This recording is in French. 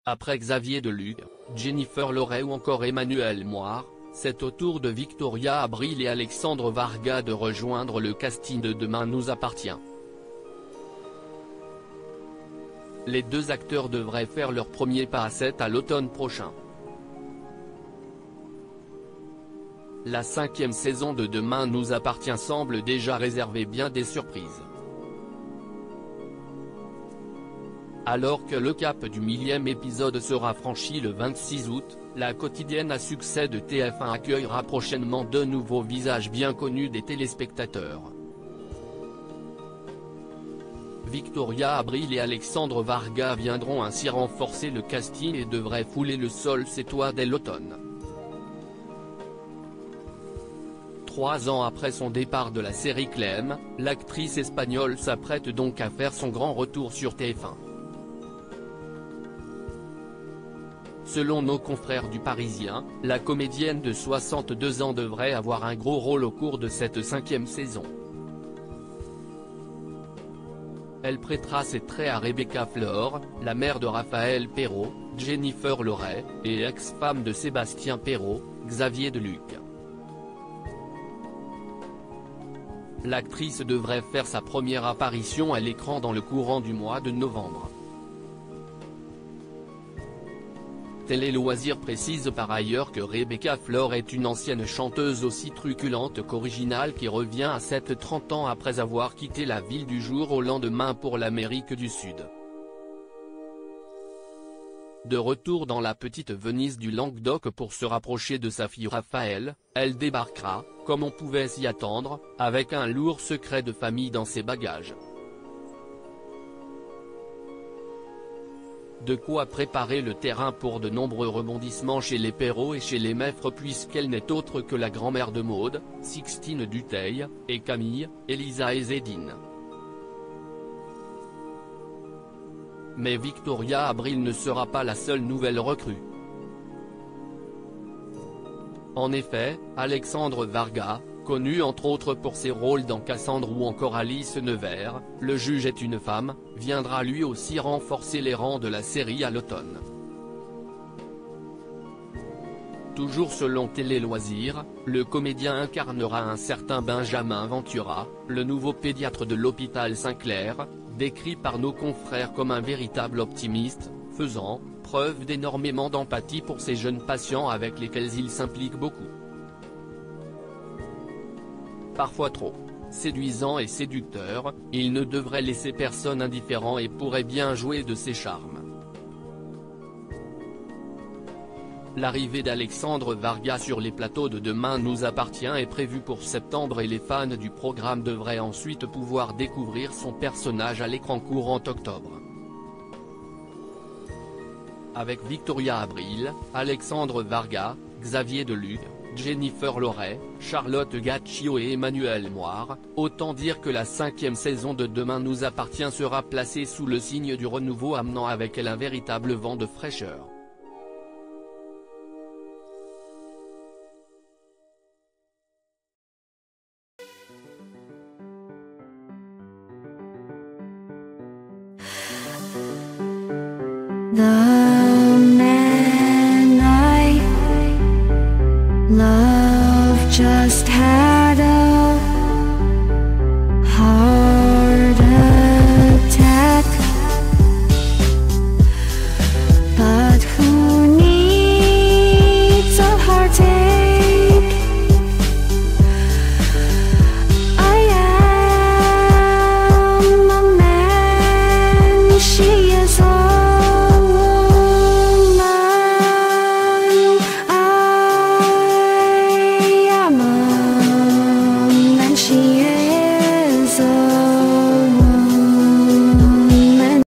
Après Xavier Deluc, Jennifer Loret ou encore Emmanuel Moire, c'est au tour de Victoria Abril et Alexandre Varga de rejoindre le casting de Demain nous appartient. Les deux acteurs devraient faire leur premier pas à 7 à l'automne prochain. La 5e saison de Demain nous appartient semble déjà réserver bien des surprises. Alors que le cap du 1000e épisode sera franchi le 26 août, la quotidienne à succès de TF1 accueillera prochainement deux nouveaux visages bien connus des téléspectateurs. Victoria Abril et Alexandre Varga viendront ainsi renforcer le casting et devraient fouler le sol sétois dès l'automne. 3 ans après son départ de la série Clem, l'actrice espagnole s'apprête donc à faire son grand retour sur TF1. Selon nos confrères du Parisien, la comédienne de 62 ans devrait avoir un gros rôle au cours de cette 5e saison. Elle prêtera ses traits à Rebecca Flor, la mère de Raphaël Perrault, Jennifer Loret, et ex-femme de Sébastien Perrault, Xavier Deluc. L'actrice devrait faire sa première apparition à l'écran dans le courant du mois de novembre. Télé Loisirs précise par ailleurs que Rebecca Flor est une ancienne chanteuse aussi truculente qu'originale qui revient à 30 ans après avoir quitté la ville du jour au lendemain pour l'Amérique du Sud. De retour dans la petite Venise du Languedoc pour se rapprocher de sa fille Raphaël, elle débarquera, comme on pouvait s'y attendre, avec un lourd secret de famille dans ses bagages. De quoi préparer le terrain pour de nombreux rebondissements chez les Perrault et chez les Meffre puisqu'elle n'est autre que la grand-mère de Maude, Sixtine Dutheil, et Camille, Elisa et Zédine. Mais Victoria Abril ne sera pas la seule nouvelle recrue. En effet, Alexandre Varga, connu entre autres pour ses rôles dans Cassandre ou encore Alice Nevers, Le juge est une femme, viendra lui aussi renforcer les rangs de la série à l'automne. Toujours selon Télé Loisirs, le comédien incarnera un certain Benjamin Ventura, le nouveau pédiatre de l'hôpital Saint-Clair, décrit par nos confrères comme un véritable optimiste, faisant preuve d'énormément d'empathie pour ces jeunes patients avec lesquels il s'implique beaucoup. Parfois trop séduisant et séducteur, il ne devrait laisser personne indifférent et pourrait bien jouer de ses charmes. L'arrivée d'Alexandre Varga sur les plateaux de Demain nous appartient est prévue pour septembre et les fans du programme devraient ensuite pouvoir découvrir son personnage à l'écran courant octobre. Avec Victoria Abril, Alexandre Varga, Xavier Deluc, Jennifer Loret, Charlotte Gaccio et Emmanuel Moire, autant dire que la 5e saison de Demain nous appartient sera placée sous le signe du renouveau amenant avec elle un véritable vent de fraîcheur. 나